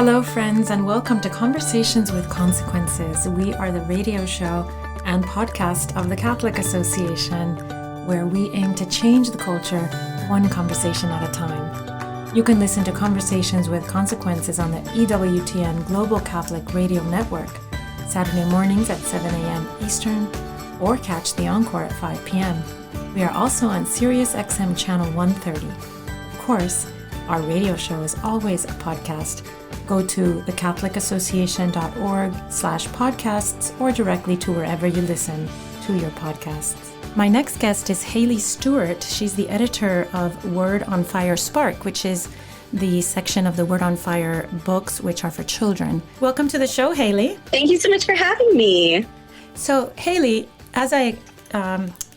Hello, friends, and welcome to Conversations with Consequences. We are the radio show and podcast of the Catholic Association, where we aim to change the culture one conversation at a time. You can listen to Conversations with Consequences on the EWTN Global Catholic Radio Network, Saturday mornings at 7 a.m. Eastern, or catch the encore at 5 p.m. We are also on Sirius XM Channel 130. Of course, our radio show is always a podcast. Go to thecatholicassociation.org/podcasts or directly to wherever you listen to your podcasts. My next guest is Haley Stewart. She's the editor of Word on Fire Spark, which is the section of the Word on Fire books, which are for children. Welcome to the show, Haley. Thank you so much for having me. So, Haley, as I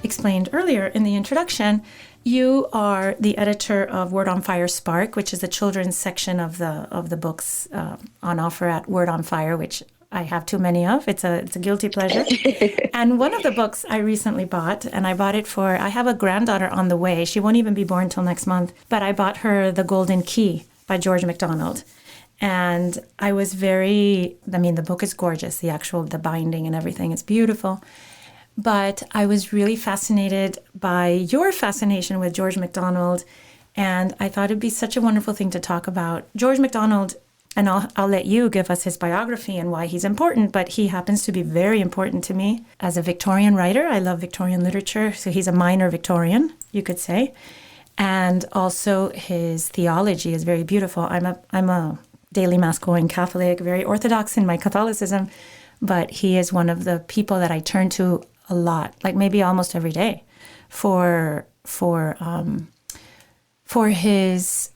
explained earlier in the introduction, you are the editor of Word on Fire Spark, which is the children's section of the books on offer at Word on Fire, which I have too many of. It's a guilty pleasure. And one of the books I recently bought, and I bought it I have a granddaughter on the way. She won't even be born till next month. But I bought her The Golden Key by George MacDonald. And I was the book is gorgeous. The binding and everything is beautiful. But I was really fascinated by your fascination with George MacDonald, and I thought it'd be such a wonderful thing to talk about. George MacDonald, and I'll let you give us his biography and why he's important, but he happens to be very important to me as a Victorian writer. I love Victorian literature, so he's a minor Victorian, you could say. And also his theology is very beautiful. I'm a daily mass going Catholic, very orthodox in my Catholicism, but he is one of the people that I turn to a lot, like maybe almost every day, for his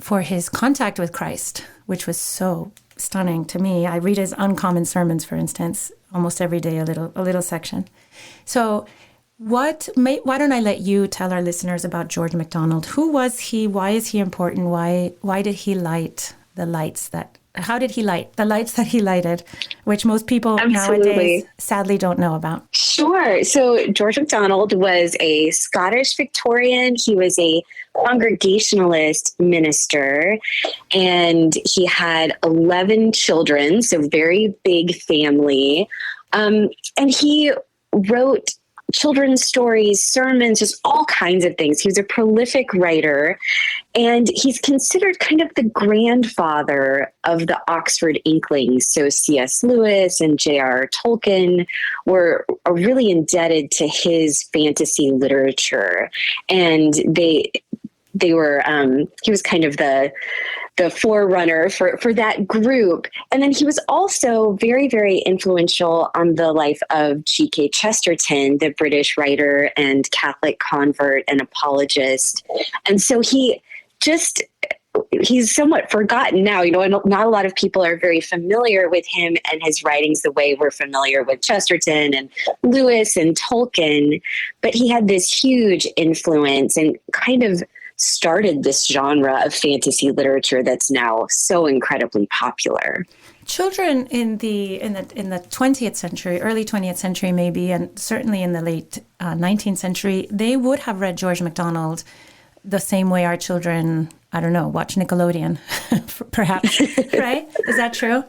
contact with Christ, which was so stunning to me. I read his Uncommon Sermons, for instance, almost every day, a little section. So, why don't I let you tell our listeners about George MacDonald? Who was he? Why is he important? Why did he light the lights how did he light the lights that he lighted, which most people nowadays sadly don't know about? Sure. So George MacDonald was a Scottish Victorian. He was a Congregationalist minister, and he had 11 children, so very big family. And he wrote children's stories, sermons, just all kinds of things. He was a prolific writer, and he's considered kind of the grandfather of the Oxford Inklings. So C.S. Lewis and J.R. Tolkien are really indebted to his fantasy literature, and he was kind of the forerunner for that group. And then he was also very, very influential on the life of G.K. Chesterton, the British writer and Catholic convert and apologist. And so he's somewhat forgotten now, and not a lot of people are very familiar with him and his writings the way we're familiar with Chesterton and Lewis and Tolkien. But he had this huge influence and kind of started this genre of fantasy literature that's now so incredibly popular. Children in the 20th century, early 20th century maybe, and certainly in the late 19th century, they would have read George MacDonald the same way our children, I don't know, watch Nickelodeon, perhaps, right? Is that true?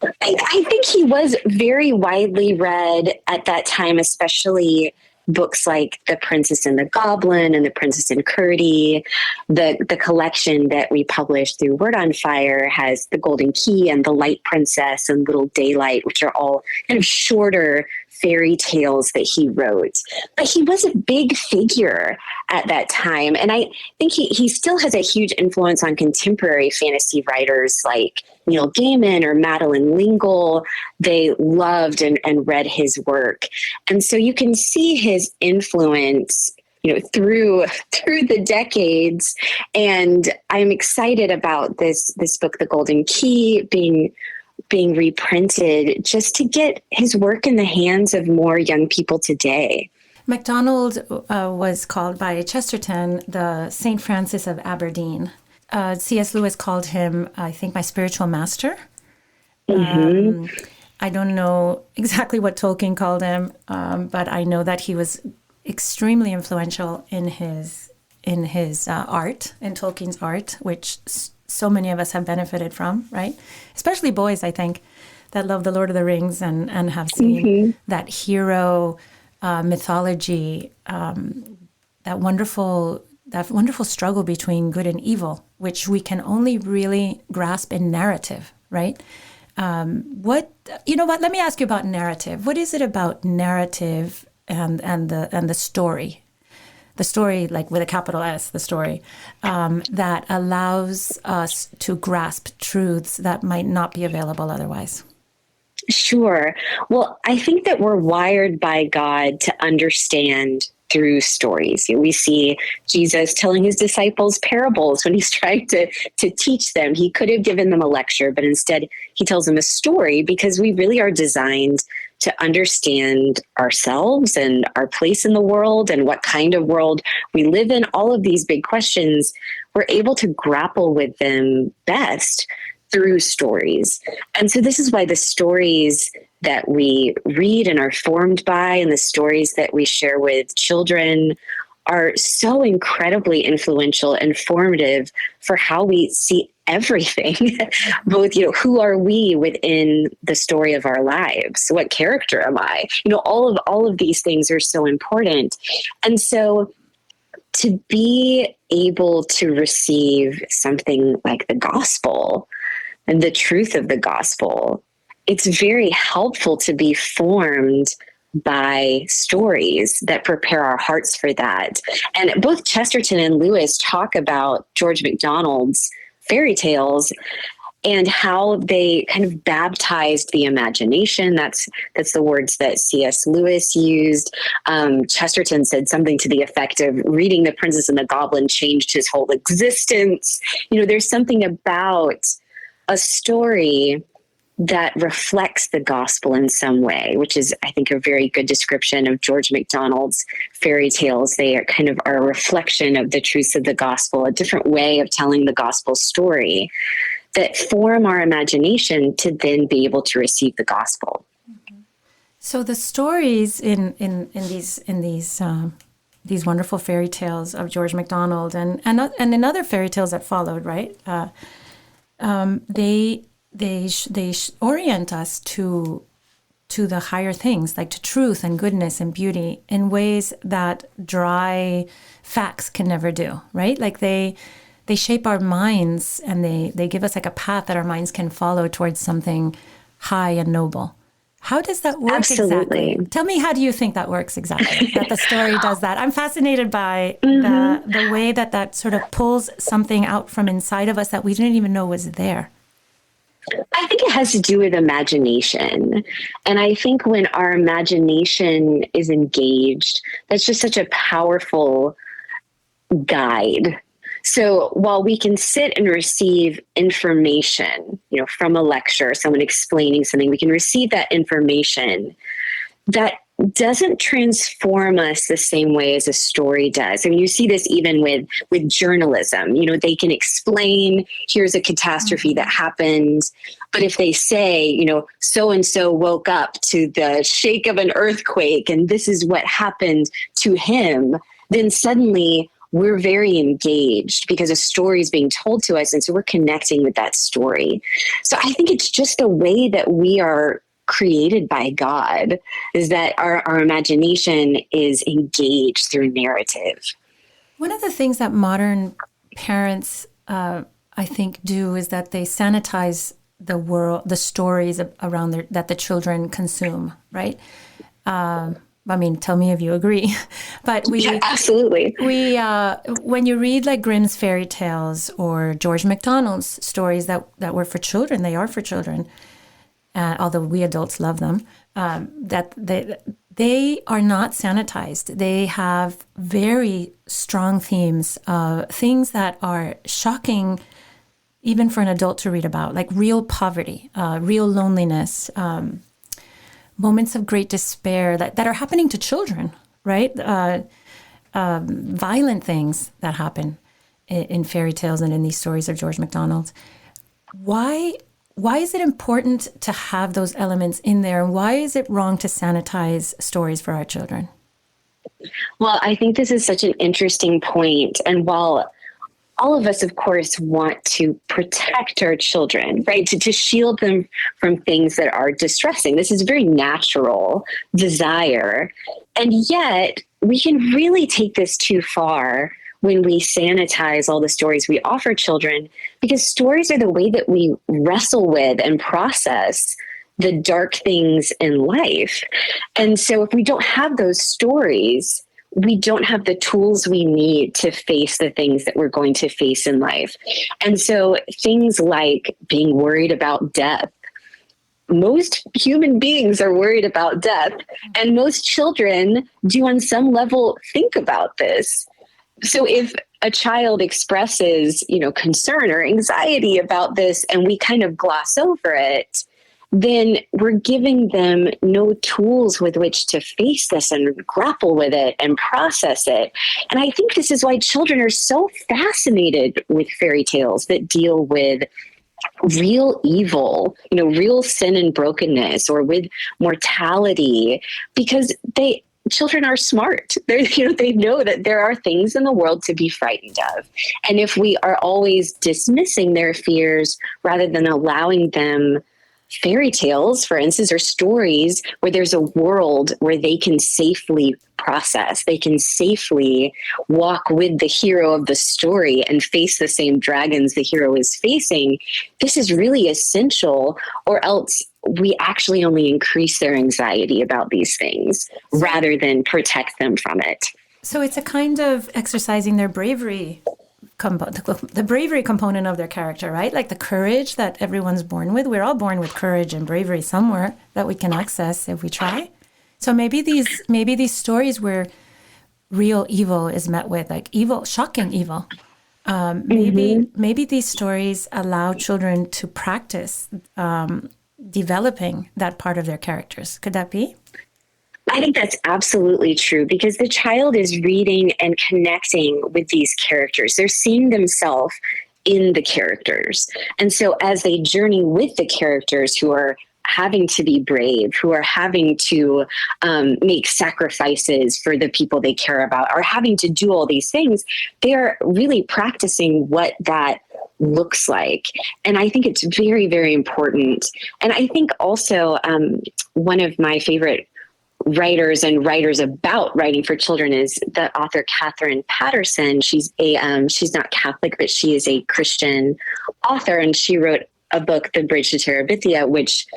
I think he was very widely read at that time, especially books like The Princess and the Goblin and The Princess and Curdie. The collection that we published through Word on Fire has The Golden Key and The Light Princess and Little Daylight, which are all kind of shorter fairy tales that he wrote. But he was a big figure at that time. And I think he still has a huge influence on contemporary fantasy writers like Neil Gaiman or Madeleine L'Engle. They loved and read his work. And so you can see his influence through the decades. And I'm excited about this book, The Golden Key, being reprinted just to get his work in the hands of more young people today. MacDonald was called by Chesterton the St. Francis of Aberdeen. C.S. Lewis called him, I think, my spiritual master. Mm-hmm. I don't know exactly what Tolkien called him, but I know that he was extremely influential in his art, in Tolkien's art, which so many of us have benefited from, right? Especially boys, I think, that love the Lord of the Rings and have seen that hero mythology, that wonderful struggle between good and evil, which we can only really grasp in narrative, right? Let me ask you about narrative. What is it about narrative and the story? The story, like with a capital S, the story, that allows us to grasp truths that might not be available otherwise? Sure. Well, I think that we're wired by God to understand through stories. We see Jesus telling his disciples parables when he's trying to teach them. He could have given them a lecture, but instead he tells them a story because we really are designed to understand ourselves and our place in the world and what kind of world we live in. All of these big questions, we're able to grapple with them best through stories. And so this is why the stories that we read and are formed by, and the stories that we share with children, are so incredibly influential and formative for how we see everything. Both, who are we within the story of our lives? What character am I? All of these things are so important. And so to be able to receive something like the gospel and the truth of the gospel, it's very helpful to be formed by stories that prepare our hearts for that. And both Chesterton and Lewis talk about George MacDonald's fairy tales and how they kind of baptized the imagination. That's the words that C.S. Lewis used. Chesterton said something to the effect of reading The Princess and the Goblin changed his whole existence. There's something about a story that reflects the gospel in some way, which is, I think, a very good description of George MacDonald's fairy tales. They are kind of a reflection of the truths of the gospel, a different way of telling the gospel story that form our imagination to then be able to receive the gospel. So the stories in these wonderful fairy tales of George MacDonald and in other fairy tales that followed, right? They orient us to the higher things, like to truth and goodness and beauty, in ways that dry facts can never do, right? Like they shape our minds, and they give us like a path that our minds can follow towards something high and noble. How does that work Absolutely. exactly? Tell me, how do you think that works exactly, that the story does that? I'm fascinated by the way that sort of pulls something out from inside of us that we didn't even know was there. I think it has to do with imagination. And I think when our imagination is engaged, that's just such a powerful guide. So while we can sit and receive information, from a lecture, someone explaining something, we can receive that information. That doesn't transform us the same way as a story does. I mean, you see this even with journalism. They can explain, here's a catastrophe that happened. But if they say, so-and-so woke up to the shake of an earthquake and this is what happened to him, then suddenly we're very engaged because a story is being told to us. And so we're connecting with that story. So I think it's just the way that we are created by God, is that our imagination is engaged through narrative. One of the things that modern parents, I think, do is that they sanitize the world, the stories around that the children consume, right? I mean, tell me if you agree. But absolutely. When you read like Grimm's fairy tales or George MacDonald's stories that were for children, they are for children. Although we adults love them, that they are not sanitized. They have very strong themes, things that are shocking even for an adult to read about, like real poverty, real loneliness, moments of great despair that are happening to children, right? Violent things that happen in fairy tales and in these stories of George MacDonald. Why is it important to have those elements in there? And why is it wrong to sanitize stories for our children? Well, I think this is such an interesting point. And while all of us, of course, want to protect our children, right? To shield them from things that are distressing. This is a very natural desire. And yet we can really take this too far when we sanitize all the stories we offer children, because stories are the way that we wrestle with and process the dark things in life. And so if we don't have those stories, we don't have the tools we need to face the things that we're going to face in life. And so things like being worried about death. Most human beings are worried about death, and most children do on some level think about this. So if a child expresses, concern or anxiety about this and we kind of gloss over it, then we're giving them no tools with which to face this and grapple with it and process it. And I think this is why children are so fascinated with fairy tales that deal with real evil, real sin and brokenness, or with mortality, because children are smart. They know that there are things in the world to be frightened of. And if we are always dismissing their fears rather than allowing them fairy tales, for instance, or stories where there's a world where they can safely process, they can safely walk with the hero of the story and face the same dragons the hero is facing, this is really essential, or else we actually only increase their anxiety about these things rather than protect them from it. So it's a kind of exercising their bravery, the bravery component of their character, right? Like the courage that everyone's born with. We're all born with courage and bravery somewhere that we can access if we try. So maybe these stories where real evil is met with, like evil, shocking evil. Maybe these stories allow children to practice developing that part of their characters. Could that be? I think that's absolutely true, because the child is reading and connecting with these characters. They're seeing themselves in the characters. And so as they journey with the characters who are having to be brave, who are having to make sacrifices for the people they care about, are having to do all these things, they're really practicing what that looks like. And I think it's very, very important. And I think also one of my favorite writers about writing for children is the author Catherine Patterson. She's not Catholic, but she is a Christian author, and she wrote a book, The Bridge to Terabithia, which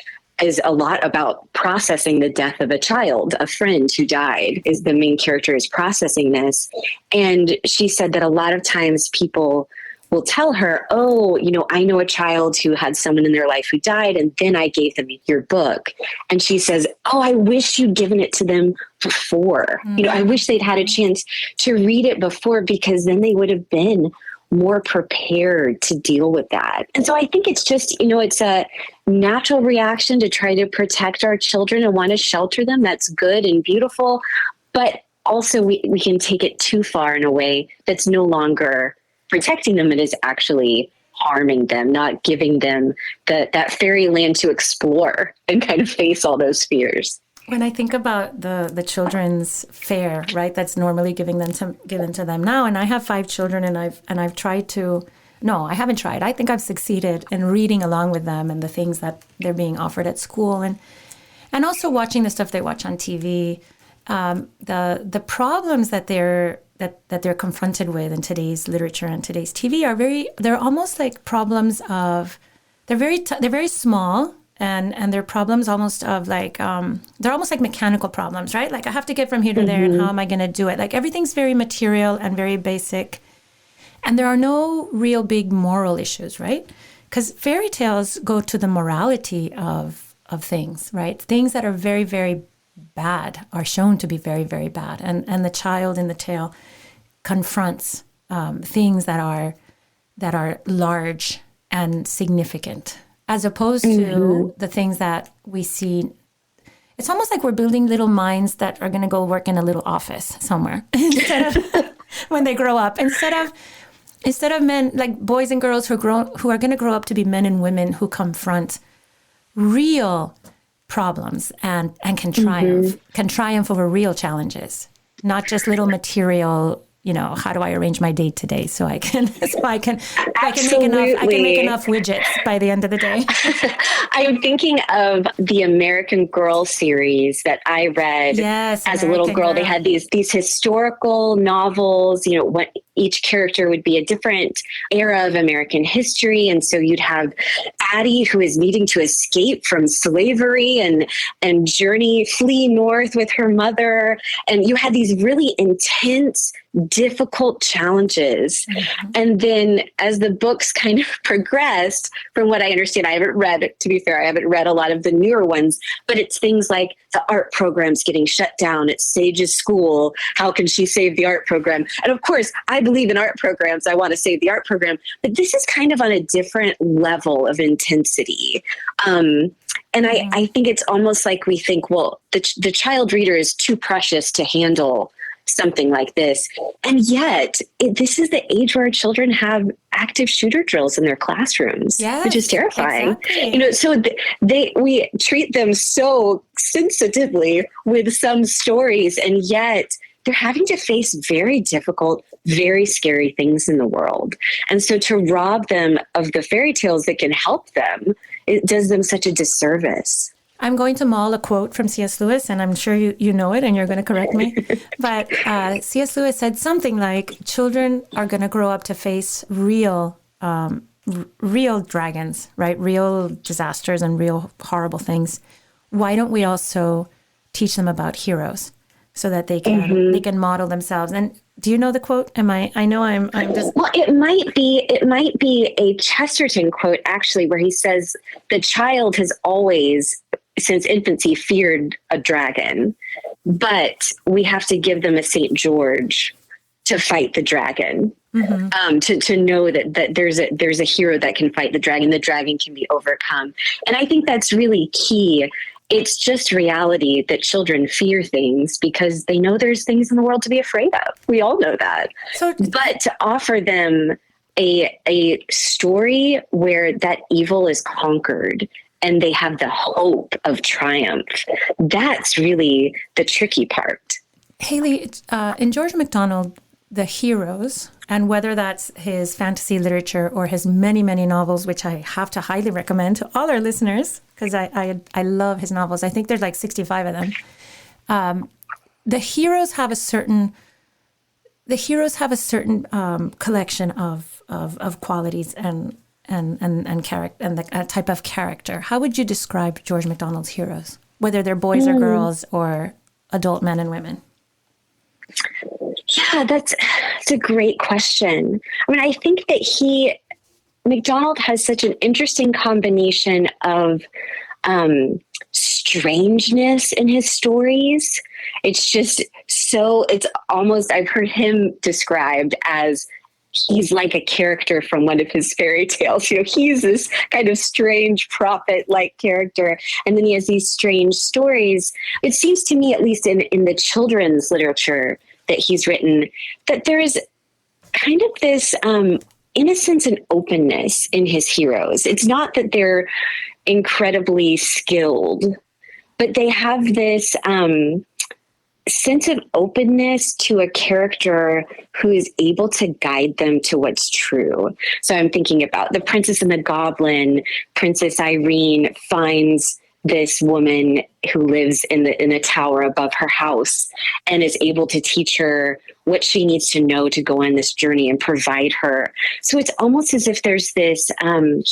is a lot about processing the death of a child. A friend who died is the main character, is processing this. And she said that a lot of times people will tell her, I know a child who had someone in their life who died, and then I gave them your book. And she says, I wish you'd given it to them before. Mm-hmm. I wish they'd had a chance to read it before, because then they would have been more prepared to deal with that. And so I think it's just, it's a natural reaction to try to protect our children and want to shelter them. That's good and beautiful. But also we can take it too far in a way that's no longer protecting them. It is actually harming them, not giving them that fairyland to explore and kind of face all those fears. When I think about the children's fare, right, that's normally given to them now, and I have 5 children, and I've tried to. No, I haven't tried. I think I've succeeded in reading along with them and the things that they're being offered at school, and also watching the stuff they watch on TV. The problems that they're confronted with in today's literature and today's TV they're almost like problems of, they're very small, and they're problems almost of like, they're almost like mechanical problems, right? Like I have to get from here to there, and how am I going to do it? Like everything's very material and very basic, and there are no real big moral issues, right? Because fairy tales go to the morality of things, right? Things that are very, very bad are shown to be very, very bad. And the child in the tale confronts things that are large and significant, as opposed to the things that we see. It's almost like we're building little minds that are going to go work in a little office somewhere instead of when they grow up, instead of men, like boys and girls who are going to grow up to be men and women who confront real problems and can triumph over real challenges, not just little material how do I arrange my day today so I can Absolutely. I can make enough widgets by the end of the day. I'm thinking of the American Girl series that I read as a little girl. They had these historical novels, what each character would be a different era of American history. And so you'd have Addie, who is needing to escape from slavery and flee north with her mother. And you had these really intense, difficult challenges. Mm-hmm. And then as the books kind of progressed, from what I understand, I haven't read a lot of the newer ones, but it's things like the art program's getting shut down at Sage's school. How can she save the art program? And of course, I believe in art programs. I want to save the art program, but this is kind of on a different level of intensity. And I think it's almost like we think, well, the child reader is too precious to handle something like this. And yet this is the age where our children have active shooter drills in their classrooms, which is terrifying. Exactly. So we treat them so sensitively with some stories, and yet they're having to face very difficult, very scary things in the world. And so to rob them of the fairy tales that can help them, it does them such a disservice. I'm going to maul a quote from C.S. Lewis, and I'm sure you know it, and you're going to correct me. But C.S. Lewis said something like, children are going to grow up to face real dragons, right? Real disasters and real horrible things. Why don't we also teach them about heroes so that they can model themselves? And do you know the quote? I know I'm just. Well, it might be a Chesterton quote, actually, where he says the child has always, since infancy, feared a dragon, but we have to give them a St. George to fight the dragon. Mm-hmm. To know that there's a hero that can fight the dragon can be overcome. And I think that's really key. It's just reality that children fear things because they know there's things in the world to be afraid of. We all know that. But to offer them a story where that evil is conquered and they have the hope of triumph, that's really the tricky part. Haley, in George MacDonald, the heroes, and whether that's his fantasy literature or his many, many novels, which I have to highly recommend to all our listeners, because I love his novels. I think there's like 65 of them. The heroes have a certain collection of qualities and character and the type of character. How would you describe George MacDonald's heroes, whether they're boys or girls or adult men and women? Yeah, that's a great question. I mean, I think that MacDonald has such an interesting combination of strangeness in his stories. It's almost, I've heard him described as he's like a character from one of his fairy tales. He's this kind of strange prophet-like character. And then he has these strange stories. It seems to me, at least in the children's literature that he's written, that there is kind of this innocence and openness in his heroes. It's not that they're incredibly skilled, but they have this sense of openness to a character who is able to guide them to what's true. So I'm thinking about The Princess and the Goblin. Princess Irene finds this woman who lives in a tower above her house and is able to teach her what she needs to know to go on this journey and provide her. So it's almost as if there's this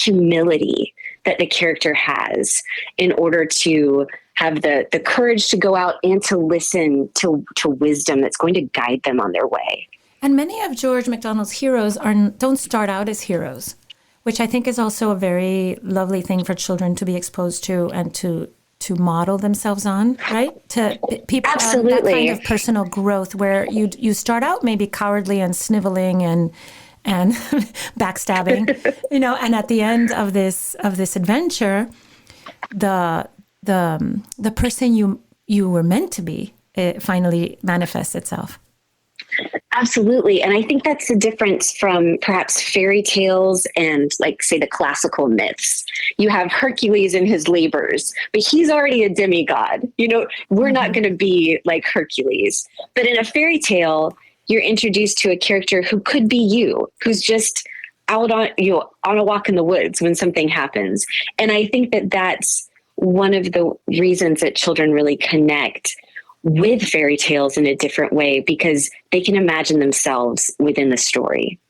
humility that the character has in order to have the courage to go out and to listen to wisdom that's going to guide them on their way. And many of George MacDonald's heroes don't start out as heroes, which I think is also a very lovely thing for children to be exposed to and to model themselves on, right? To people, that kind of personal growth where you start out maybe cowardly and sniveling and backstabbing, and at the end of this adventure, the person you were meant to be, it finally manifests itself. Absolutely. And I think that's the difference from perhaps fairy tales and, like, say, the classical myths. You have Hercules in his labors, but he's already a demigod. We're not going to be like Hercules. But in a fairy tale, you're introduced to a character who could be you, who's just out on, on a walk in the woods when something happens. And I think that that's one of the reasons that children really connect with fairy tales in a different way, because they can imagine themselves within the story.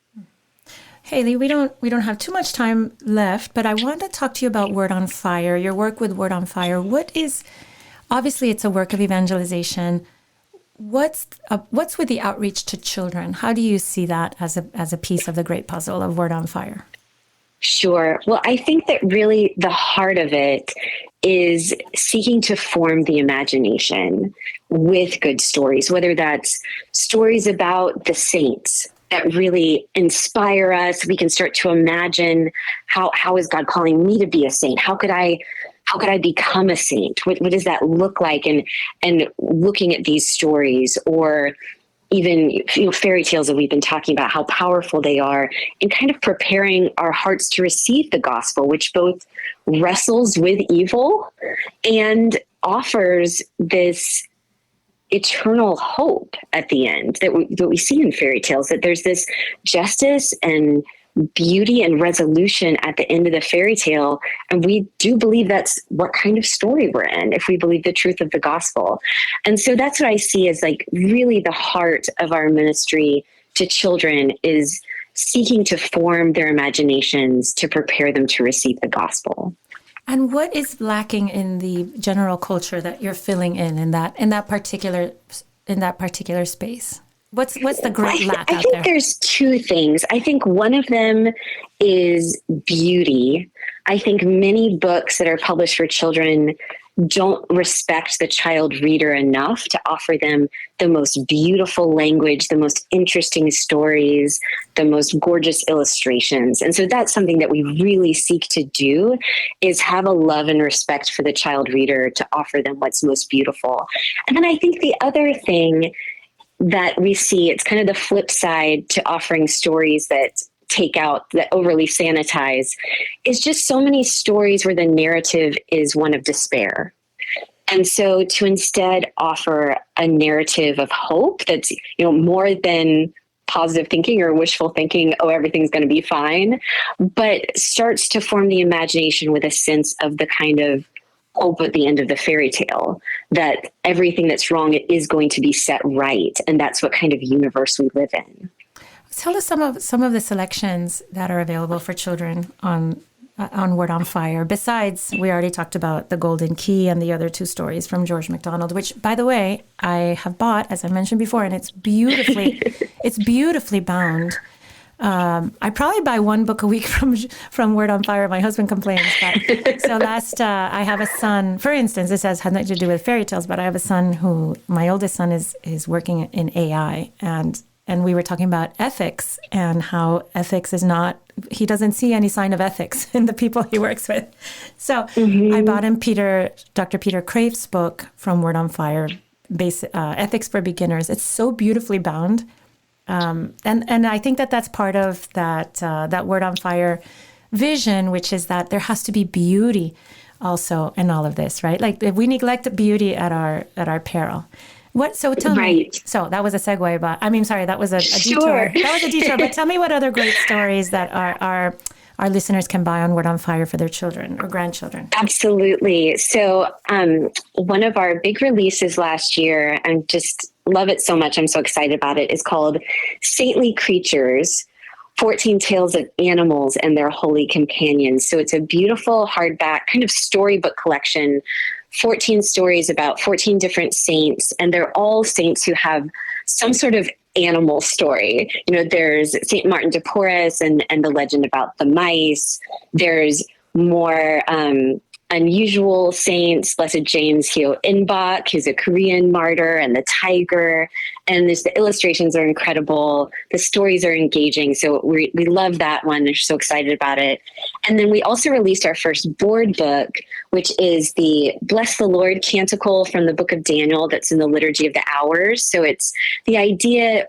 Haley, we don't have too much time left, but I want to talk to you about Word on Fire, your work with Word on Fire. Obviously it's a work of evangelization. What's with the outreach to children? How do you see that as a piece of the great puzzle of Word on Fire? Sure. Well, I think that really the heart of it is seeking to form the imagination with good stories, whether that's stories about the saints that really inspire us. We can start to imagine how is God calling me to be a saint? How could I become a saint? What does that look like? And looking at these stories, or even fairy tales that we've been talking about, how powerful they are, and kind of preparing our hearts to receive the gospel, which both wrestles with evil and offers this eternal hope at the end that we see in fairy tales, that there's this justice and beauty and resolution at the end of the fairy tale. And we do believe that's what kind of story we're in, if we believe the truth of the gospel. And so that's what I see as like really the heart of our ministry to children, is seeking to form their imaginations to prepare them to receive the gospel. And what is lacking in the general culture that you're filling in that particular space? What's the great lack out there? I think there's two things. I think one of them is beauty. I think many books that are published for children don't respect the child reader enough to offer them the most beautiful language, the most interesting stories, the most gorgeous illustrations. And so that's something that we really seek to do, is have a love and respect for the child reader to offer them what's most beautiful. And then I think the other thing that we see, it's kind of the flip side to offering stories that overly sanitize, is just so many stories where the narrative is one of despair. And so to instead offer a narrative of hope that's, more than positive thinking or wishful thinking, oh, everything's going to be fine, but starts to form the imagination with a sense of the kind of hope at the end of the fairy tale, that everything that's wrong is going to be set right. And that's what kind of universe we live in. Tell us some of the selections that are available for children on Word on Fire. Besides, we already talked about The Golden Key and the other two stories from George MacDonald, which, by the way, I have bought, as I mentioned before, and it's beautifully bound. I probably buy one book a week from Word on Fire. My husband complains. But, so I have a son, for instance, this has nothing to do with fairy tales, but I have a son my oldest son is working in AI, and we were talking about ethics and how ethics is not, he doesn't see any sign of ethics in the people he works with. So I bought him Dr. Peter Crave's book from Word on Fire, Ethics for Beginners. It's so beautifully bound. And I think that's part of that Word on Fire vision, which is that there has to be beauty also in all of this, right? Like if we neglect beauty at our peril. So tell me. So that was a segue, but that was a detour. That was a detour. But tell me what other great stories that our listeners can buy on Word on Fire for their children or grandchildren. Absolutely. So one of our big releases last year, and just love it so much, I'm so excited about it, is called Saintly Creatures, 14 Tales of Animals and Their Holy Companions. So it's a beautiful hardback kind of storybook collection, 14 stories about 14 different saints, and they're all saints who have some sort of animal story. There's St. Martin de Porres and the legend about the mice. There's more unusual saints, Blessed James Hyo-inbok, who's a Korean martyr, and the tiger. And the illustrations are incredible. The stories are engaging. So we love that one. We're so excited about it. And then we also released our first board book, which is the Bless the Lord canticle from the book of Daniel that's in the Liturgy of the Hours. So it's the idea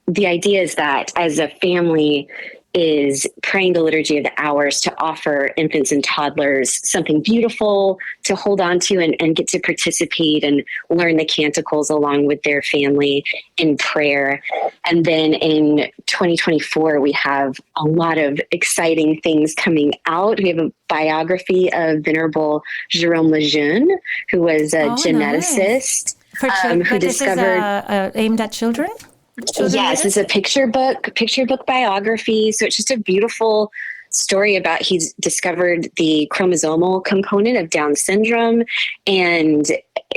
is that as a family, is praying the Liturgy of the Hours to offer infants and toddlers something beautiful to hold on to and get to participate and learn the canticles along with their family in prayer. And then in 2024, we have a lot of exciting things coming out. We have a biography of Venerable Jerome Lejeune, who was a geneticist. Nice. Who discovered this is aimed at children? Yes, it's a picture book biography. So it's just a beautiful story about he's discovered the chromosomal component of Down syndrome and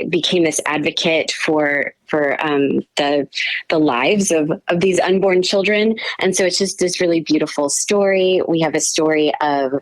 became this advocate for the lives of these unborn children. And so it's just this really beautiful story. We have a story of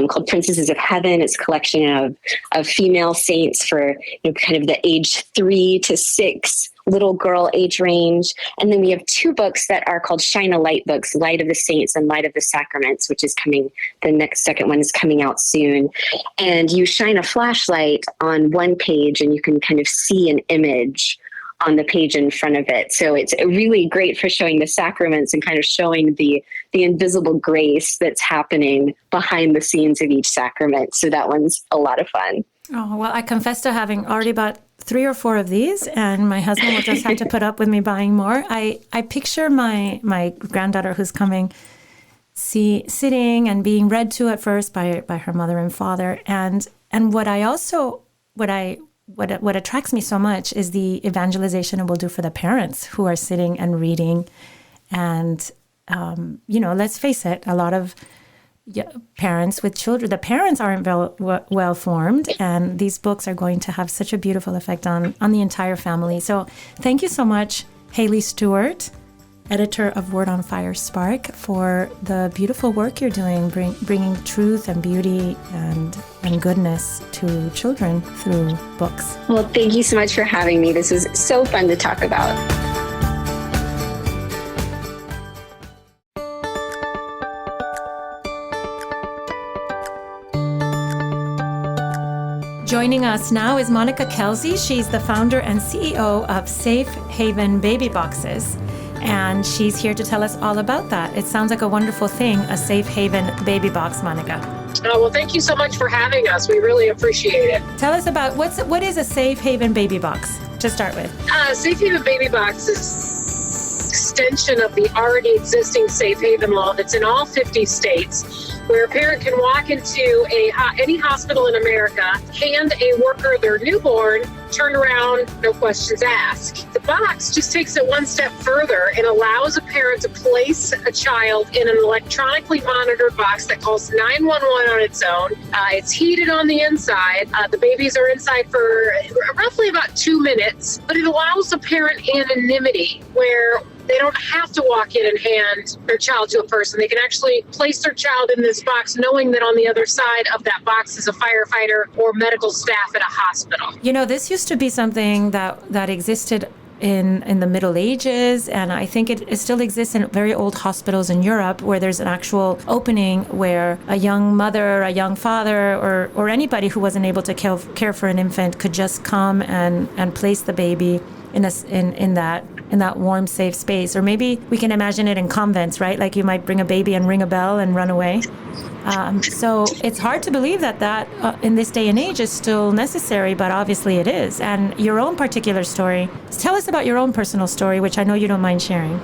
called Princesses of Heaven. It's a collection of female saints for kind of the age 3 to 6 little girl age range. And then we have 2 books that are called Shine a Light books, Light of the Saints and Light of the Sacraments, which is coming. The second one is coming out soon. And you shine a flashlight on one page and you can kind of see an image on the page in front of it. So it's really great for showing the sacraments and kind of showing the invisible grace that's happening behind the scenes of each sacrament. So that one's a lot of fun. Oh, well, I confess to having already bought 3 or 4 of these, and my husband will just have to put up with me buying more. I picture my granddaughter who's coming sitting and being read to at first by her mother and father. And what attracts me so much is the evangelization it will do for the parents who are sitting and reading. And, let's face it, a lot of parents with children, the parents aren't well formed, and these books are going to have such a beautiful effect on the entire family. So thank you so much, Haley Stewart, editor of Word on Fire Spark, for the beautiful work you're doing, bringing truth and beauty and goodness to children through books. Well, thank you so much for having me. This was so fun to talk about. Joining us now is Monica Kelsey. She's the founder and CEO of Safe Haven Baby Boxes, and she's here to tell us all about that. It sounds like a wonderful thing, a Safe Haven baby box, Monica. Well, thank you so much for having us. We really appreciate it. Tell us about what is a Safe Haven baby box to start with? Safe Haven Baby Box is extension of the already existing Safe Haven law that's in all 50 states, where a parent can walk into any hospital in America, hand a worker their newborn, turn around, no questions asked. The box just takes it one step further and allows a parent to place a child in an electronically monitored box that calls 911 on its own. It's heated on the inside. The babies are inside for roughly about 2 minutes, but it allows the parent anonymity where they don't have to walk in and hand their child to a person. They can actually place their child in this box knowing that on the other side of that box is a firefighter or medical staff at a hospital. This used to be something that existed in the Middle Ages, and I think it still exists in very old hospitals in Europe, where there's an actual opening where a young mother, a young father, or anybody who wasn't able to care for an infant could just come and place the baby in that warm, safe space. Or maybe we can imagine it in convents, right? Like you might bring a baby and ring a bell and run away. So it's hard to believe that in this day and age is still necessary, but obviously it is. And your own particular story, tell us about your own personal story, which I know you don't mind sharing.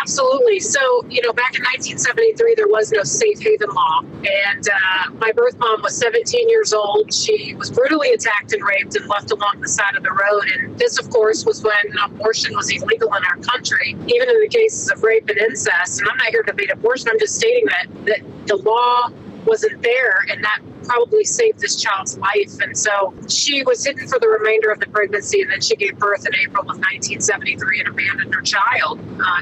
Absolutely. So, back in 1973, there was no Safe Haven law. And my birth mom was 17 years old. She was brutally attacked and raped and left along the side of the road. And this, of course, was when abortion was illegal in our country, even in the cases of rape and incest. And I'm not here to debate abortion. I'm just stating that the law wasn't there, and that probably saved this child's life. And so she was hidden for the remainder of the pregnancy, and then she gave birth in April of 1973 and abandoned her child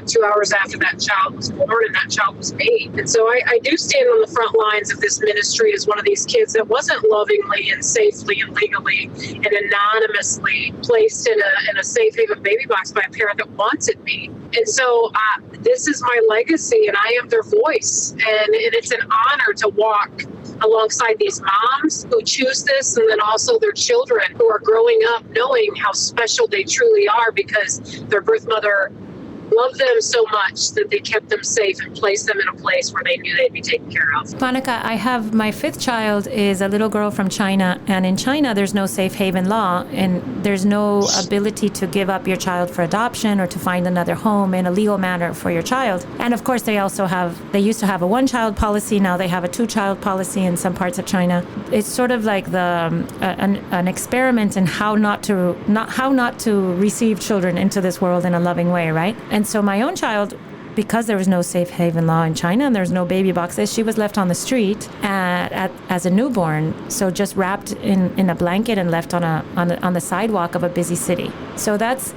2 hours after that child was born and that child was made. And so I do stand on the front lines of this ministry as one of these kids that wasn't lovingly and safely and legally and anonymously placed in a Safe Haven baby box by a parent that wanted me. And so this is my legacy, and I am their voice. And it's an honor to walk alongside these moms who choose this, and then also their children who are growing up knowing how special they truly are because their birth mother loved them so much that they kept them safe and placed them in a place where they knew they'd be taken care of. Monica, I have my fifth child is a little girl from China, and in China there's no safe haven law, and there's no ability to give up your child for adoption or to find another home in a legal manner for your child. And of course they used to have a one-child policy, now they have a two-child policy in some parts of China. It's sort of like an experiment in how not to receive children into this world in a loving way, right? And so my own child, because there was no safe haven law in China and there's no baby boxes, she was left on the street as a newborn, so just wrapped in a blanket and left on the sidewalk of a busy city. So that's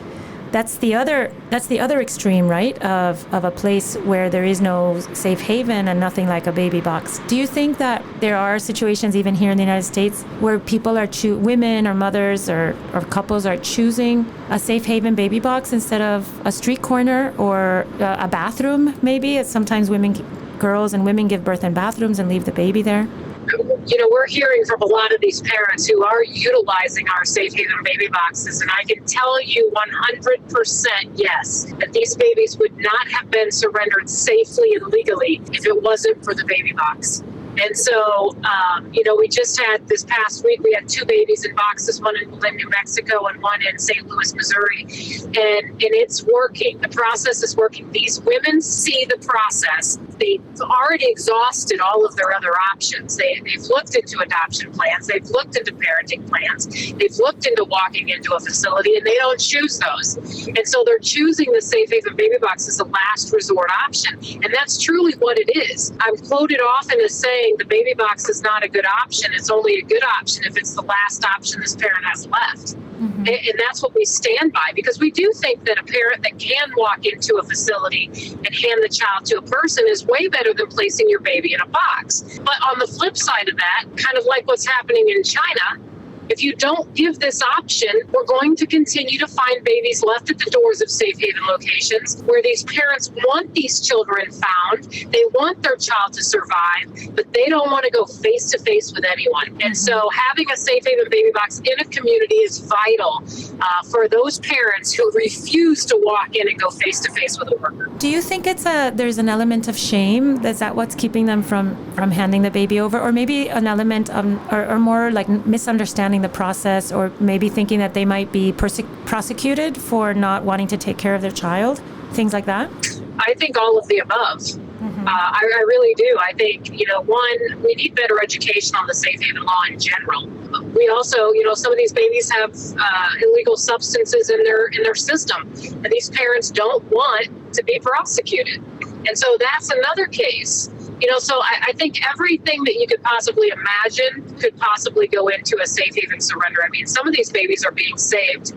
the other extreme, right, of a place where there is no safe haven and nothing like a baby box. Do you think that there are situations even here in the United States where people women or mothers or couples are choosing a safe haven baby box instead of a street corner or a bathroom maybe? Sometimes girls and women give birth in bathrooms and leave the baby there. We're hearing from a lot of these parents who are utilizing our safe haven baby boxes, and I can tell you 100% yes, that these babies would not have been surrendered safely and legally if it wasn't for the baby box. And so, we just had this past week, we had two babies in boxes, one in New Mexico and one in St. Louis, Missouri. And it's working. The process is working. These women see the process. They've already exhausted all of their other options. They've looked into adoption plans. They've looked into parenting plans. They've looked into walking into a facility, and they don't choose those. And so they're choosing the safe haven baby box as a last resort option. And that's truly what it is. I'm quoted often as saying, the baby box is not a good option. It's only a good option if it's the last option this parent has left. Mm-hmm. And that's what we stand by, because we do think that a parent that can walk into a facility and hand the child to a person is way better than placing your baby in a box. But on the flip side of that, kind of like what's happening in China, if you don't give this option, we're going to continue to find babies left at the doors of safe haven locations where these parents want these children found. They want their child to survive, but they don't want to go face to face with anyone. And so having a safe haven baby box in a community is vital for those parents who refuse to walk in and go face to face with a worker. Do you think there's an element of shame? Is that what's keeping them from handing the baby over? Or maybe an element of, or more like misunderstanding the process, or maybe thinking that they might be prosecuted for not wanting to take care of their child, things like that? I think all of the above. Mm-hmm. I really do. I think, one, we need better education on the safe haven law in general. We also, some of these babies have illegal substances in their system, and these parents don't want to be prosecuted. And so that's another case. So I think everything that you could possibly imagine could possibly go into a safe haven surrender. I mean, some of these babies are being saved,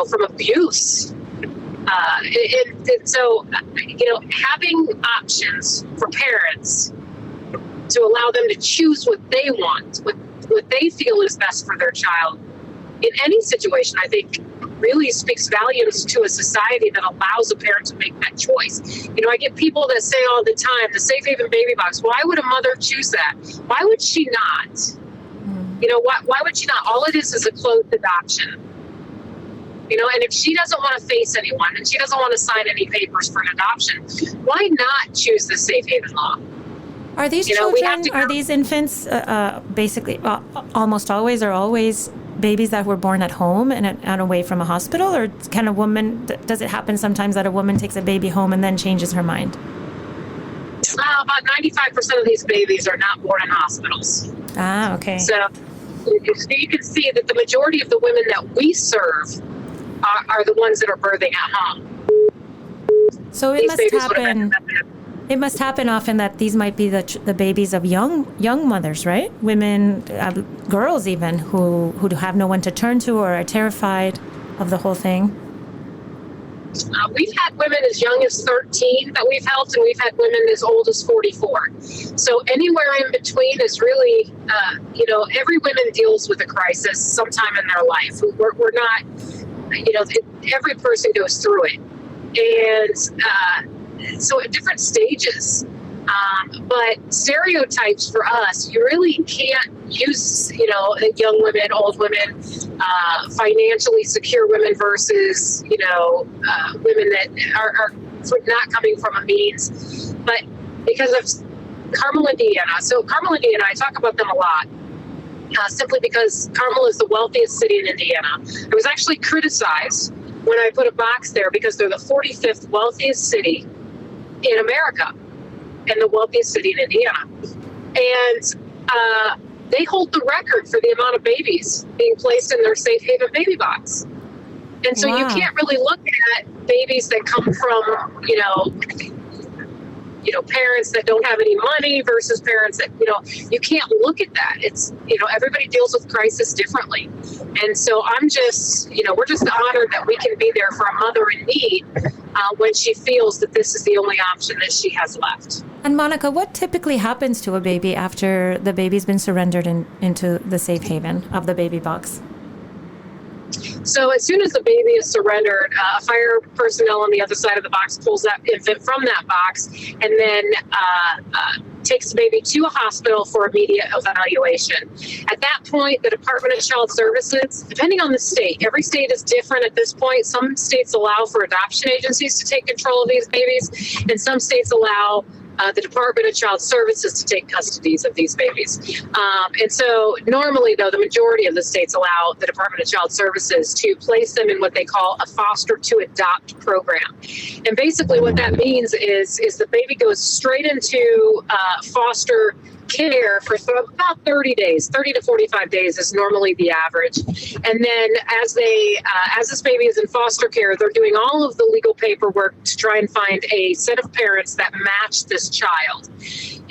from abuse. And so, having options for parents to allow them to choose what they want, what they feel is best for their child in any situation, I think really speaks volumes to a society that allows a parent to make that choice. I get people that say all the time, the safe haven baby box, why would a mother choose that? Why would she not? Why would she not? All it is a closed adoption. And if she doesn't want to face anyone and she doesn't want to sign any papers for an adoption, why not choose the safe haven law? Are these children, are these infants basically almost always or always babies that were born at home and away from a hospital? Or does it happen sometimes that a woman takes a baby home and then changes her mind? About 95% of these babies are not born in hospitals. Ah, okay. So you can see that the majority of the women that we serve are the ones that are birthing at home. So it must happen often that these might be the babies of young mothers, right? Women, girls even, who have no one to turn to or are terrified of the whole thing. We've had women as young as 13 that we've helped, and we've had women as old as 44. So anywhere in between is really, every woman deals with a crisis sometime in their life. We're not, every person goes through it. And so at different stages. But stereotypes for us, you really can't use, young women, old women, financially secure women versus, women that are not coming from a means. But because of Carmel, Indiana. So Carmel, Indiana, I talk about them a lot. Simply because Carmel is the wealthiest city in Indiana. I was actually criticized when I put a box there because they're the 45th wealthiest city in America and the wealthiest city in Indiana. And they hold the record for the amount of babies being placed in their safe haven baby box. And so you can't really look at babies that come from, parents that don't have any money versus parents that, you can't look at that. It's, everybody deals with crisis differently. And so I'm just, we're just honored that we can be there for a mother in need when she feels that this is the only option that she has left. And Monica, what typically happens to a baby after the baby's been surrendered into the safe haven of the baby box? So as soon as the baby is surrendered, fire personnel on the other side of the box pulls that infant from that box and then takes the baby to a hospital for immediate evaluation. At that point, the Department of Child Services, depending on the state, every state is different at this point. Some states allow for adoption agencies to take control of these babies, and some states allow the Department of Child Services to take custodies of these babies. And so normally, though, the majority of the states allow the Department of Child Services to place them in what they call a foster to adopt program. And basically what that means is the baby goes straight into foster care for about 30 days. 30 to 45 days is normally the average. And then as this baby is in foster care, they're doing all of the legal paperwork to try and find a set of parents that match this child.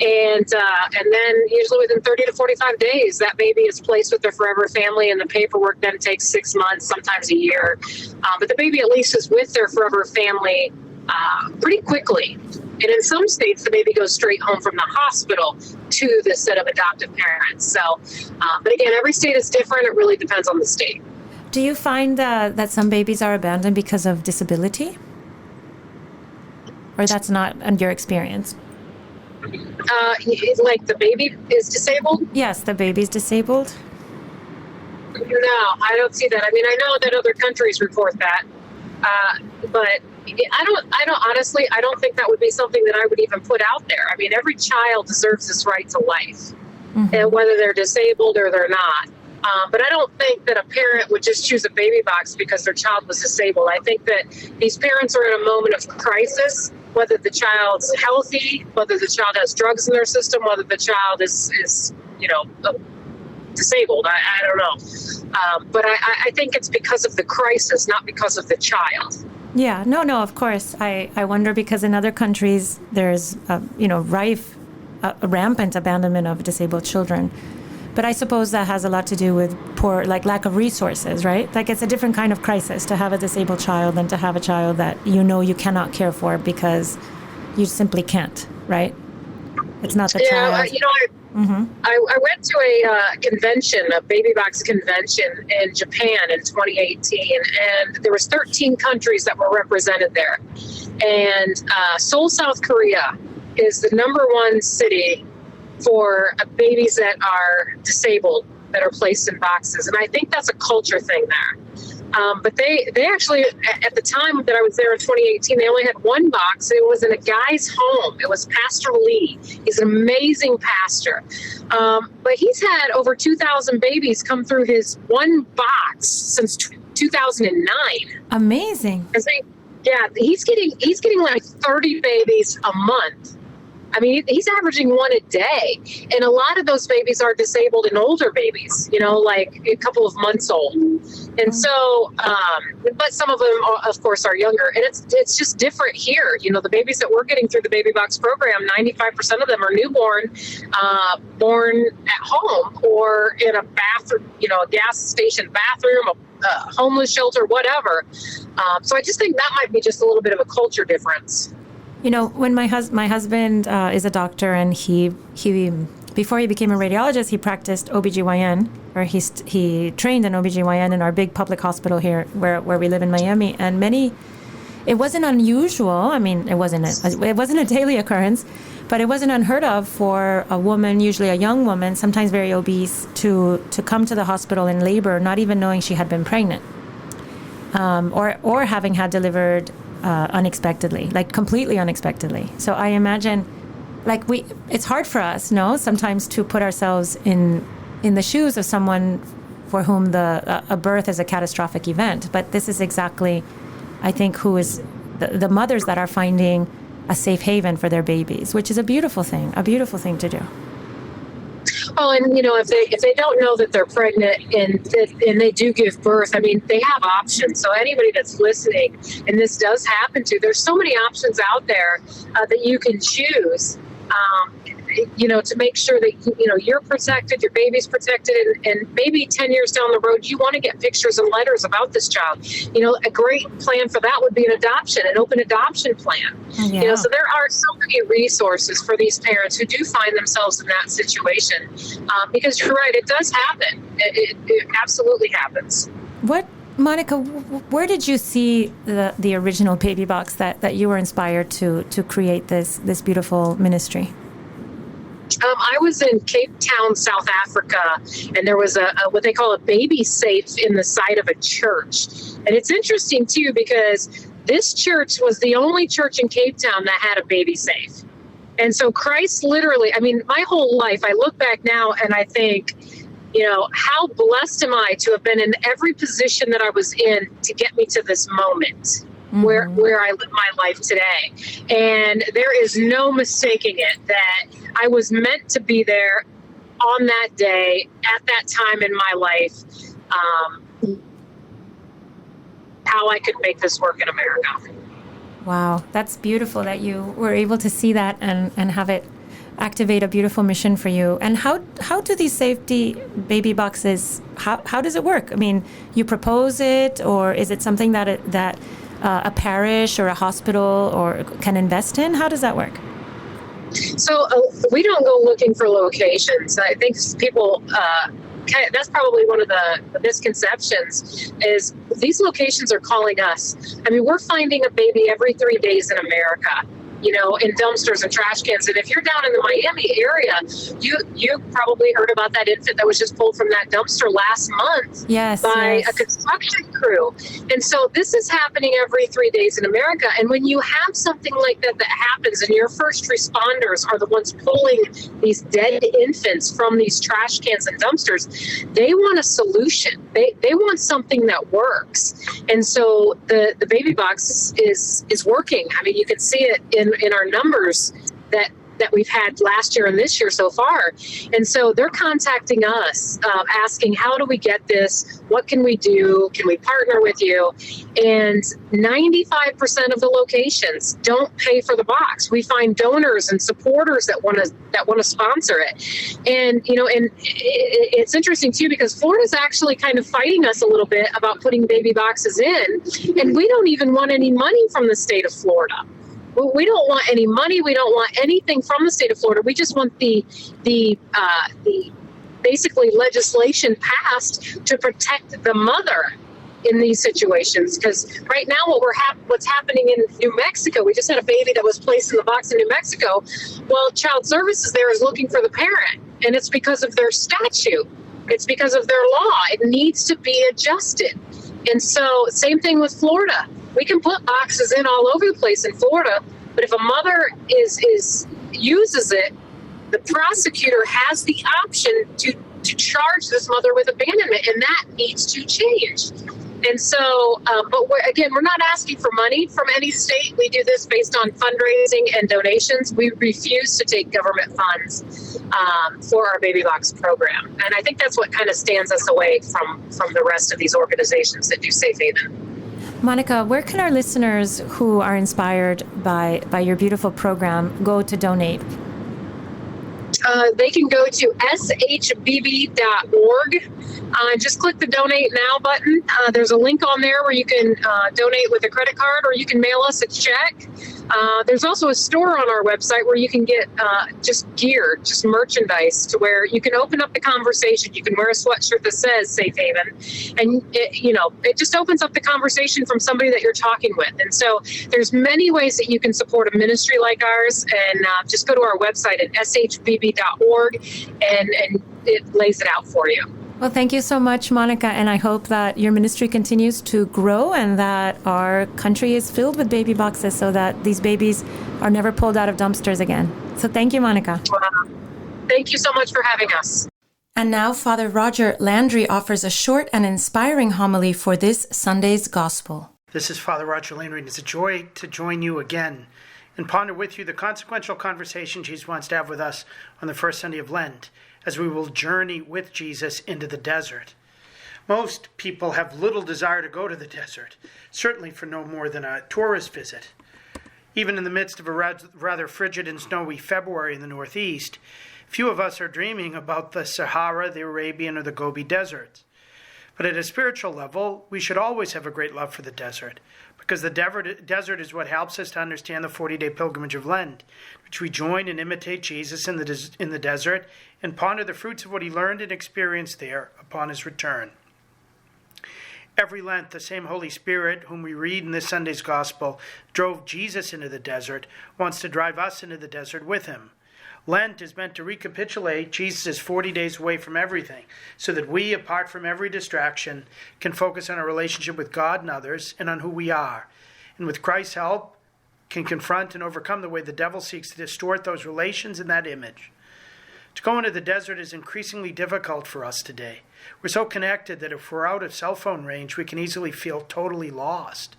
And then usually within 30 to 45 days, that baby is placed with their forever family, and the paperwork then takes 6 months, sometimes a year. But the baby at least is with their forever family pretty quickly. And in some states, the baby goes straight home from the hospital to the set of adoptive parents. So, but again, every state is different. It really depends on the state. Do you find that some babies are abandoned because of disability? Or that's not in your experience? Like the baby is disabled? Yes, the baby's disabled. No, I don't see that. I mean, I know that other countries report that, but I don't think that would be something that I would even put out there. I mean, every child deserves this right to life, and whether they're disabled or they're not. But I don't think that a parent would just choose a baby box because their child was disabled. I think that these parents are in a moment of crisis, whether the child's healthy, whether the child has drugs in their system, whether the child is disabled. I don't know. But I think it's because of the crisis, not because of the child. Yeah, no, of course. I wonder because in other countries there's, rampant abandonment of disabled children. But I suppose that has a lot to do with lack of resources, right? Like it's a different kind of crisis to have a disabled child than to have a child that you cannot care for because you simply can't, right? It's not the child. I went to a convention, a baby box convention in Japan in 2018, and there was 13 countries that were represented there. And Seoul, South Korea is the #1 city for babies that are disabled that are placed in boxes. And I think that's a culture thing there. But they actually, at the time that I was there in 2018, they only had one box. It was in a guy's home. It was Pastor Lee. He's an amazing pastor. But he's had over 2,000 babies come through his one box since 2009. Amazing. He's getting like 30 babies a month. I mean, he's averaging one a day. And a lot of those babies are disabled and older babies, like a couple of months old. And so, but some of them, of course, are younger. And it's just different here. The babies that we're getting through the baby box program, 95% of them are newborn, born at home or in a bathroom, a gas station bathroom, a homeless shelter, whatever. So I just think that might be just a little bit of a culture difference. When my husband is a doctor, and he before he became a radiologist, he practiced OBGYN, or he trained in OBGYN in our big public hospital here where we live in Miami. And it wasn't unusual. I mean, it wasn't a daily occurrence, But it wasn't unheard of for a woman, usually a young woman, sometimes very obese, to come to the hospital in labor, not even knowing she had been pregnant, or having had delivered unexpectedly, like completely unexpectedly. So I imagine, it's hard for us, no, sometimes to put ourselves in the shoes of someone for whom a birth is a catastrophic event. But this is exactly, I think, who is the mothers that are finding a safe haven for their babies, which is a beautiful thing to do. Well, and if they don't know that they're pregnant and they do give birth, I mean, they have options. So anybody that's listening, and this does happen to, there's so many options out there that you can choose. To make sure that you're protected, your baby's protected, and maybe 10 years down the road, you want to get pictures and letters about this child. A great plan for that would be an open adoption plan. Yeah. So there are so many resources for these parents who do find themselves in that situation. Because you're right, it does happen. It absolutely happens. Monica, where did you see the original baby box that you were inspired to create this beautiful ministry? I was in Cape Town, South Africa, and there was a what they call a baby safe in the side of a church. And it's interesting, too, because this church was the only church in Cape Town that had a baby safe. And so Christ literally, I mean, my whole life, I look back now and I think, how blessed am I to have been in every position that I was in to get me to this moment. Where I live my life today. And there is no mistaking it that I was meant to be there on that day, at that time in my life, how I could make this work in America. Wow, that's beautiful that you were able to see that and have it activate a beautiful mission for you. And how do these safety baby boxes, how does it work? I mean, you propose it, or is it something that a parish or a hospital or can invest in? How does that work? So we don't go looking for locations. I think people, that's probably one of the misconceptions, is these locations are calling us. I mean, we're finding a baby every 3 days in America, in dumpsters and trash cans. And if you're down in the Miami area, you probably heard about that infant that was just pulled from that dumpster last month by a construction crew. And so this is happening every 3 days in America. And when you have something like that happens, and your first responders are the ones pulling these dead infants from these trash cans and dumpsters, they want a solution. They want something that works. And so the baby box is working. I mean, you can see it in our numbers that we've had last year and this year so far. And so they're contacting us, asking, how do we get this? What can we do? Can we partner with you? And 95% of the locations don't pay for the box. We find donors and supporters that want to sponsor it. And, and it's interesting too, because Florida's actually kind of fighting us a little bit about putting baby boxes in. And we don't even want any money from the state of Florida. We don't want any money. We don't want anything from the state of Florida. We just want the basically legislation passed to protect the mother in these situations. Because right now, what's happening in New Mexico, we just had a baby that was placed in the box in New Mexico. Well, Child Services there is looking for the parent, and it's because of their statute. It's because of their law. It needs to be adjusted. And so, same thing with Florida. We can put boxes in all over the place in Florida, but if a mother uses it, the prosecutor has the option to charge this mother with abandonment, and that needs to change. And so, but we're not asking for money from any state. We do this based on fundraising and donations. We refuse to take government funds for our baby box program, and I think that's what kind of stands us away from the rest of these organizations that do safe haven. Monica, where can our listeners who are inspired by your beautiful program go to donate? They can go to shbb.org. Just click the Donate Now button. There's a link on there where you can donate with a credit card, or you can mail us a check. There's also a store on our website where you can get just gear, just merchandise, to where you can open up the conversation. You can wear a sweatshirt that says Safe Haven, and it just opens up the conversation from somebody that you're talking with. And so there's many ways that you can support a ministry like ours, and just go to our website at shbb.org, and it lays it out for you. Well, thank you so much, Monica, and I hope that your ministry continues to grow and that our country is filled with baby boxes so that these babies are never pulled out of dumpsters again. So thank you, Monica. Thank you so much for having us. And now Father Roger Landry offers a short and inspiring homily for this Sunday's Gospel. This is Father Roger Landry, and it's a joy to join you again and ponder with you the consequential conversation Jesus wants to have with us on the first Sunday of Lent, as we will journey with Jesus into the desert. Most people have little desire to go to the desert, certainly for no more than a tourist visit. Even in the midst of a rather frigid and snowy February in the Northeast, few of us are dreaming about the Sahara, the Arabian, or the Gobi deserts. But at a spiritual level, we should always have a great love for the desert, because the desert is what helps us to understand the 40-day pilgrimage of Lent, which we join and imitate Jesus in the desert and ponder the fruits of what he learned and experienced there upon his return. Every Lent, the same Holy Spirit, whom we read in this Sunday's Gospel, drove Jesus into the desert, wants to drive us into the desert with him. Lent is meant to recapitulate Jesus' 40 days away from everything, so that we, apart from every distraction, can focus on our relationship with God and others and on who we are. And with Christ's help, can confront and overcome the way the devil seeks to distort those relations and that image. To go into the desert is increasingly difficult for us today. We're so connected that if we're out of cell phone range, we can easily feel totally lost.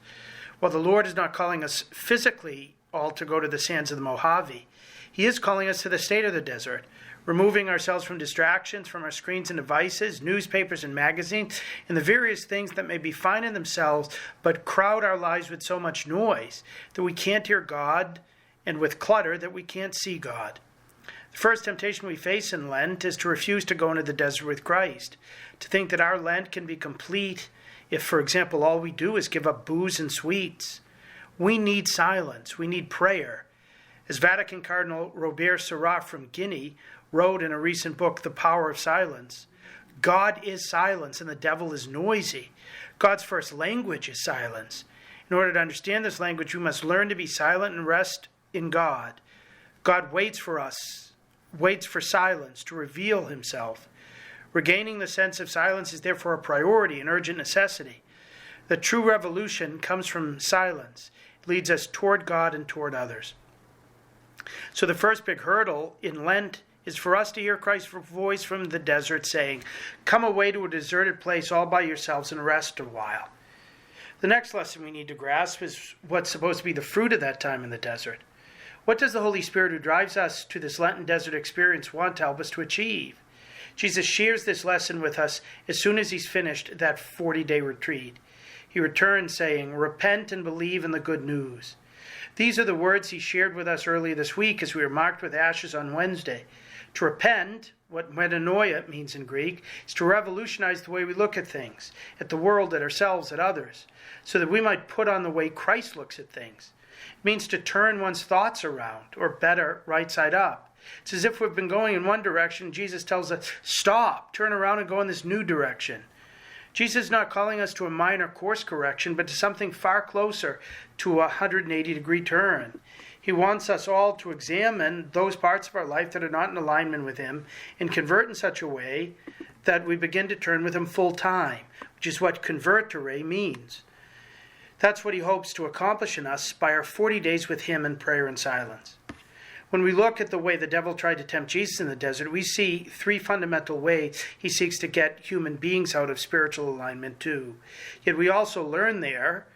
While the Lord is not calling us physically all to go to the sands of the Mojave, he is calling us to the state of the desert, removing ourselves from distractions, from our screens and devices, newspapers and magazines, and the various things that may be fine in themselves, but crowd our lives with so much noise that we can't hear God, and with clutter that we can't see God. The first temptation we face in Lent is to refuse to go into the desert with Christ, to think that our Lent can be complete if, for example, all we do is give up booze and sweets. We need silence. We need prayer. As Vatican Cardinal Robert Sarrat from Guinea wrote in a recent book, The Power of Silence, God is silence and the devil is noisy. God's first language is silence. In order to understand this language, we must learn to be silent and rest in God. God waits for us, waits for silence to reveal himself. Regaining the sense of silence is therefore a priority, an urgent necessity. The true revolution comes from silence. It leads us toward God and toward others. So the first big hurdle in Lent is for us to hear Christ's voice from the desert saying, "Come away to a deserted place all by yourselves and rest a while." The next lesson we need to grasp is what's supposed to be the fruit of that time in the desert. What does the Holy Spirit who drives us to this Lenten desert experience want to help us to achieve? Jesus shares this lesson with us as soon as he's finished that 40-day retreat. He returns saying, "Repent and believe in the good news." These are the words he shared with us earlier this week as we were marked with ashes on Wednesday. To repent, what metanoia means in Greek, is to revolutionize the way we look at things, at the world, at ourselves, at others, so that we might put on the way Christ looks at things. It means to turn one's thoughts around, or better, right side up. It's as if we've been going in one direction. Jesus tells us, stop, turn around and go in this new direction. Jesus is not calling us to a minor course correction, but to something far closer to a 180-degree turn. He wants us all to examine those parts of our life that are not in alignment with him and convert in such a way that we begin to turn with him full time, which is what convertere means. That's what he hopes to accomplish in us by our 40 days with him in prayer and silence. When we look at the way the devil tried to tempt Jesus in the desert, we see three fundamental ways he seeks to get human beings out of spiritual alignment too. Yet we also learn there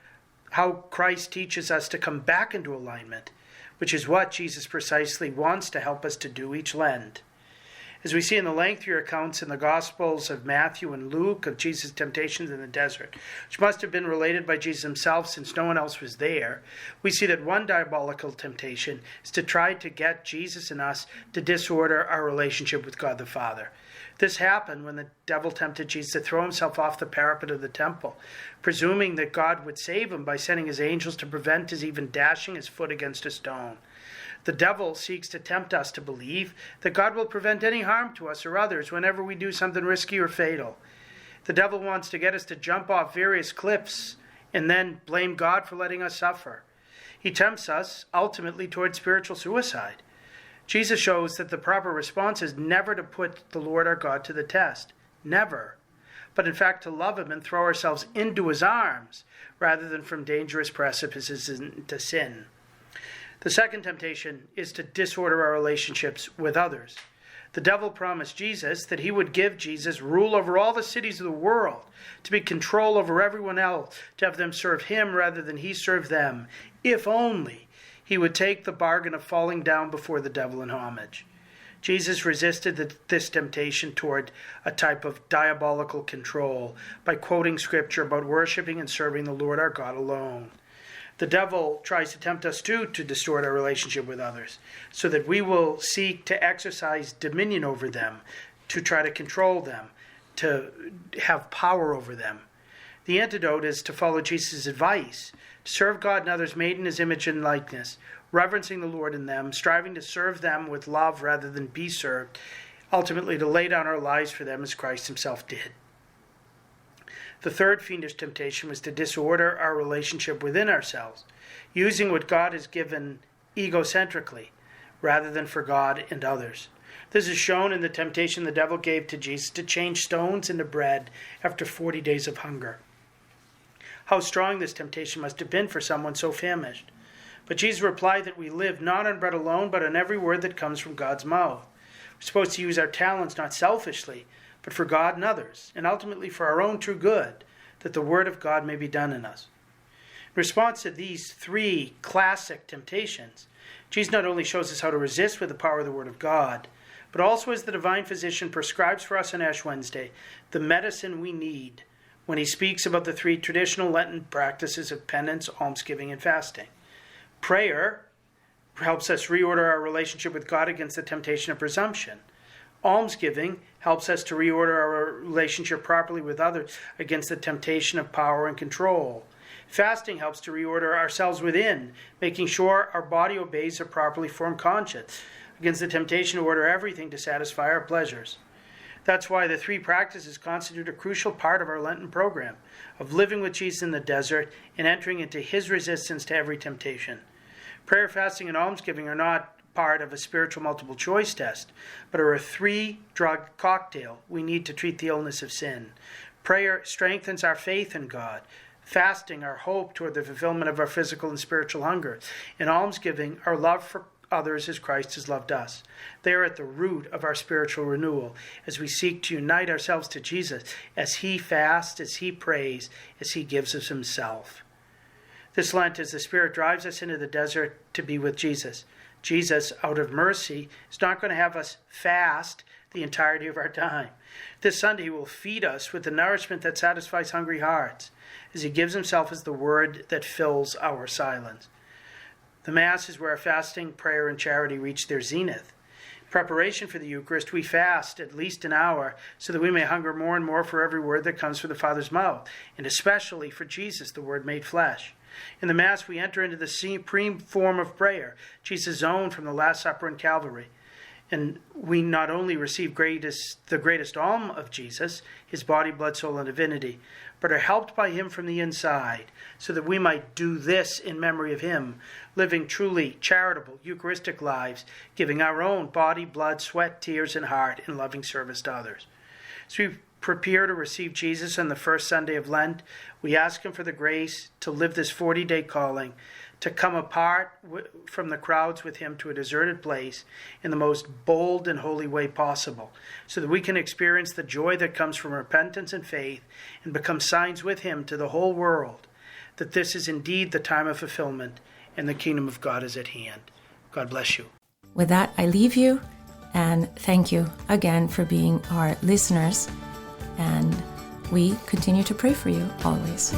how Christ teaches us to come back into alignment, which is what Jesus precisely wants to help us to do each Lent. As we see in the lengthier accounts in the Gospels of Matthew and Luke of Jesus' temptations in the desert, which must have been related by Jesus himself since no one else was there, we see that one diabolical temptation is to try to get Jesus and us to disorder our relationship with God the Father. This happened when the devil tempted Jesus to throw himself off the parapet of the temple, presuming that God would save him by sending his angels to prevent his even dashing his foot against a stone. The devil seeks to tempt us to believe that God will prevent any harm to us or others whenever we do something risky or fatal. The devil wants to get us to jump off various cliffs and then blame God for letting us suffer. He tempts us ultimately toward spiritual suicide. Jesus shows that the proper response is never to put the Lord our God to the test. Never. But in fact to love him and throw ourselves into his arms rather than from dangerous precipices into sin. The second temptation is to disorder our relationships with others. The devil promised Jesus that he would give Jesus rule over all the cities of the world, to be control over everyone else, to have them serve him rather than he serve them, if only he would take the bargain of falling down before the devil in homage. Jesus resisted this temptation toward a type of diabolical control by quoting scripture about worshiping and serving the Lord our God alone. The devil tries to tempt us too to distort our relationship with others, so that we will seek to exercise dominion over them, to try to control them, to have power over them. The antidote is to follow Jesus' advice, to serve God and others made in his image and likeness, reverencing the Lord in them, striving to serve them with love rather than be served, ultimately to lay down our lives for them as Christ himself did. The third fiendish temptation was to disorder our relationship within ourselves, using what God has given egocentrically rather than for God and others. This is shown in the temptation the devil gave to Jesus to change stones into bread after 40 days of hunger. How strong this temptation must have been for someone so famished. But Jesus replied that we live not on bread alone, but on every word that comes from God's mouth. We're supposed to use our talents not selfishly, but for God and others, and ultimately for our own true good, that the word of God may be done in us. In response to these three classic temptations, Jesus not only shows us how to resist with the power of the word of God, but also as the divine physician prescribes for us on Ash Wednesday the medicine we need when he speaks about the three traditional Lenten practices of penance, almsgiving, and fasting. Prayer helps us reorder our relationship with God against the temptation of presumption. Almsgiving helps us to reorder our relationship properly with others against the temptation of power and control. Fasting helps to reorder ourselves within, making sure our body obeys a properly formed conscience against the temptation to order everything to satisfy our pleasures. That's why the three practices constitute a crucial part of our Lenten program of living with Jesus in the desert and entering into his resistance to every temptation. Prayer, fasting, and almsgiving are not part of a spiritual multiple choice test, but are a three-drug cocktail we need to treat the illness of sin. Prayer strengthens our faith in God, fasting our hope toward the fulfillment of our physical and spiritual hunger, and almsgiving our love for others as Christ has loved us. They are at the root of our spiritual renewal as we seek to unite ourselves to Jesus as he fasts, as he prays, as he gives us himself. This Lent, as the Spirit drives us into the desert to be with Jesus, Jesus, out of mercy, is not going to have us fast the entirety of our time. This Sunday, he will feed us with the nourishment that satisfies hungry hearts, as he gives himself as the word that fills our silence. The Mass is where our fasting, prayer, and charity reach their zenith. In preparation for the Eucharist, we fast at least an hour so that we may hunger more and more for every word that comes from the Father's mouth, and especially for Jesus, the Word made flesh. In the Mass, we enter into the supreme form of prayer, Jesus' own from the Last Supper in Calvary. And we not only receive the greatest alm of Jesus, his body, blood, soul, and divinity, but are helped by him from the inside, so that we might do this in memory of him, living truly charitable, Eucharistic lives, giving our own body, blood, sweat, tears, and heart in loving service to others. As we prepare to receive Jesus on the first Sunday of Lent, we ask him for the grace to live this 40-day calling, to come apart from the crowds with him to a deserted place in the most bold and holy way possible, so that we can experience the joy that comes from repentance and faith and become signs with him to the whole world that this is indeed the time of fulfillment and the kingdom of God is at hand. God bless you. With that, I leave you. And thank you again for being our listeners. And we continue to pray for you always.